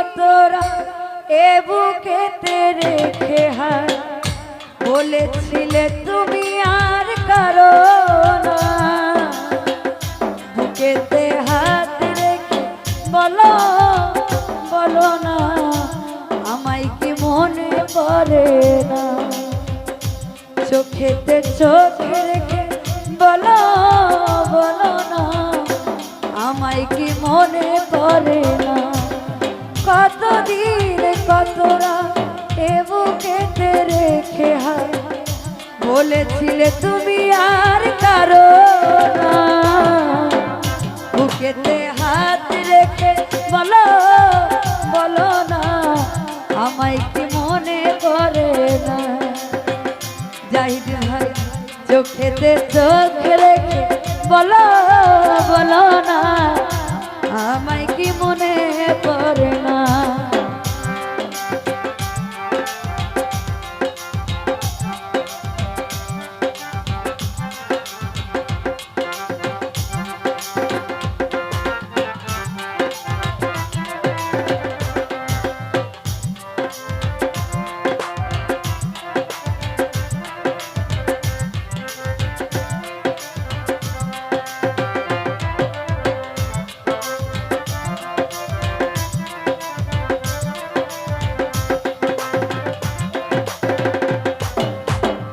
কতরা এ বুকেতে রেখে হায় বলেছিলে তুমি আর কারো না বুকেতে হাত রেখে বলো বলো না আমায় কি মনে পড়ে না চোখেতে চোখ রেখে বলো বলো না আমায় কি মনে পড়ে না কতদিন কতরা এ বুকেতে রেখে হায় বলেছিলে তুমি আর কারো না বুকেতে হাত রেখে বলো বলো না আমায় কি মনে পড়ে না জাহিদ ভাই চোখেতে চোখ রেখে বলো বলো না আমায় কি মনে পড়ে না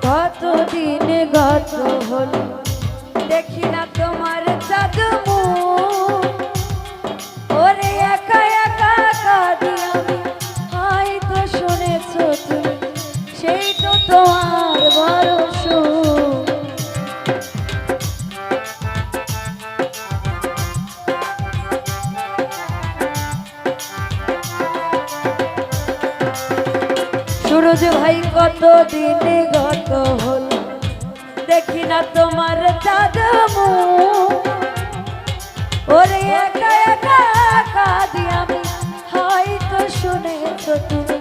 কতদিন গত হলো দেখি না তোমার চাঁদমু ওরে একা একা কাঁদি আমি হয়তো শুনেছো তুমি সেই তো তোমার বড় সুখ সুরজ ভাই কতদিন গত হলো দেখি না তোমার চাঁদমু ওরে একা একা কাঁদি আমি হয়তো শুনেছো তুমি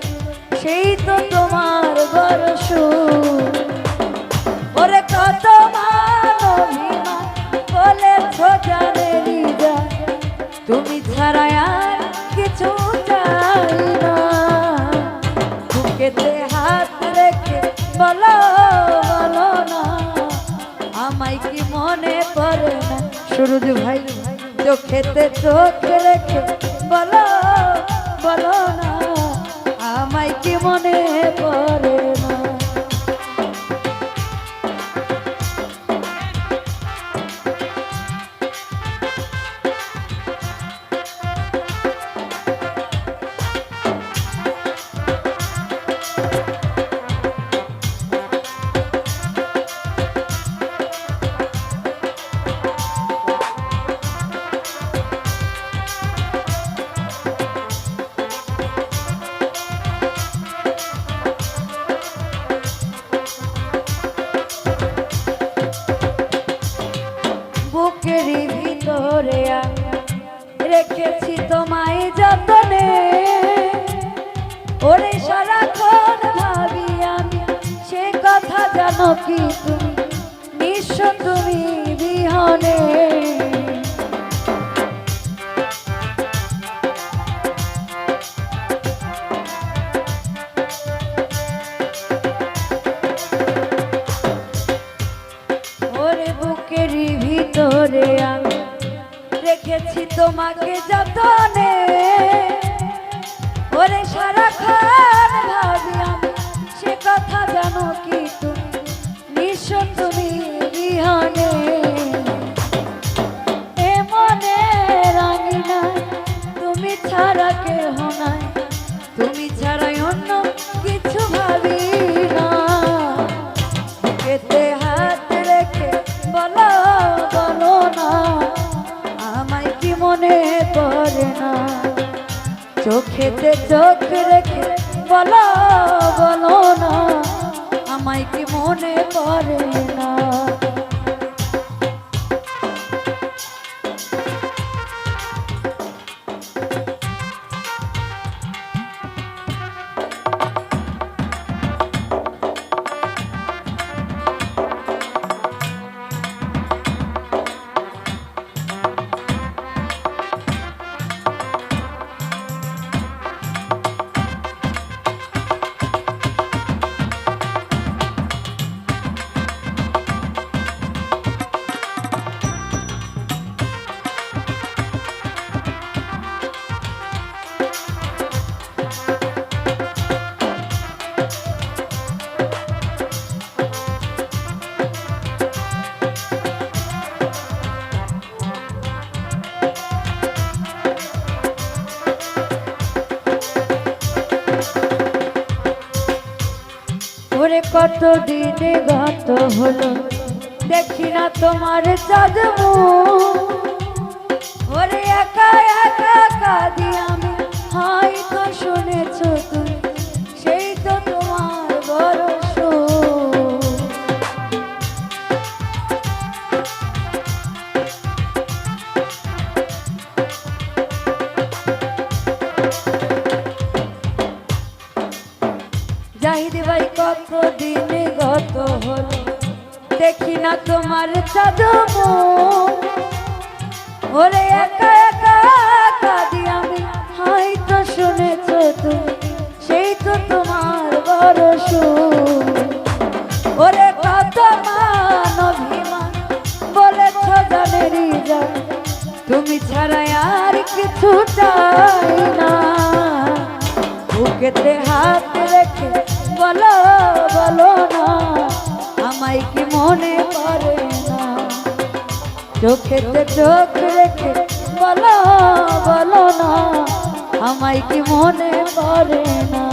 সেই তো তোমার বড় সুখ ওরে কত মান অভিমান বলেছো জানে নিজা তুমি ছাড়া আর কিছু চাই না বুকেতে হাত রেখে বলো বলো না আমায় কি মনে পড়ে না সুরজ ভাই চোখেতে চোখ রেখে বলো বলো না আমায় কি মনে পড়ে না বুকেরই ভিতরে রেখেছি তোমায় যতনে ওরে সারাক্ষণ ভাবি আমি সে কথা জানো কি তুমি নিঃস্ব তুমি বিহনে ওরে বুকেরই ভিতরে আমি রেখেছি তোমাকে যতনে ওরে সারাক্ষণ ভাবি আমি সে কথা জানো কি তুমি নিঃস্ব তুমি বিহনে এ মনে রাঙি না তুমি ছাড়া কেহ নাই তুমি ছাড়াই অন্য কিছু ভাবি না বুকেতে হাত রেখে বলো বলো না আমায় কি মনে পড়ে না চোখেতে চোখ রেখে বলো বলো না আমায় কি মনে পড়ে না ওরে কত দিনে গত হলো দেখি না তোমার চাঁদ মুখ। ওরে একা একা কাঁদি আমি, হয়তো শুনেছ তুমি, সেই তো তোমার বড় সুখ। জাহিদ ভাই কত দিনে গত হলো দেখি না তোমার চাঁদ মুখ। ওরে একা একা কাঁদি আমি, হয়তো শুনেছ তুমি, সেই তো তোমার বড় সুখ। ওরে কত মান অভিমান বলেছ জানেরই জান, তুমি ছাড়া আর কিছু চাই না। বুকেতে হাত রেখে বলো বলো না, আমায় কি মনে পড়ে না। চোখেতে চোখ রেখে বলো বলো না, আমায় কি মনে পড়ে না।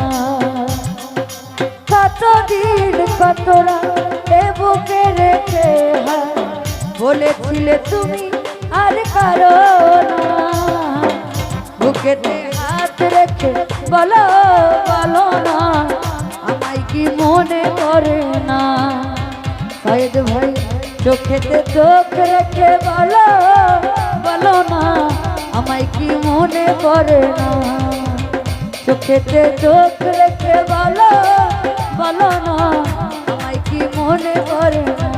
কতদিন কত রাত এ বুকে রেখে বলেছিলে তুমি আর কারো না। বুকেতে হাত রেখে বলো বলো না, আমায় কি মনে পড়ে না। সাইদ ভাই চোখেতে চোখ রেখে বলো বলো না, আমায় কি মনে পড়ে না। চোখেতে চোখ রেখে বলো বলো না, আমায় কি মনে পড়ে না।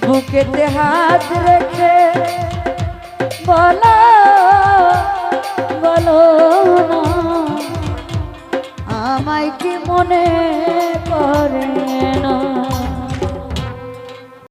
বুকেতে হাত রেখে বলো বলো না, আমায় কি মনে পড়ে।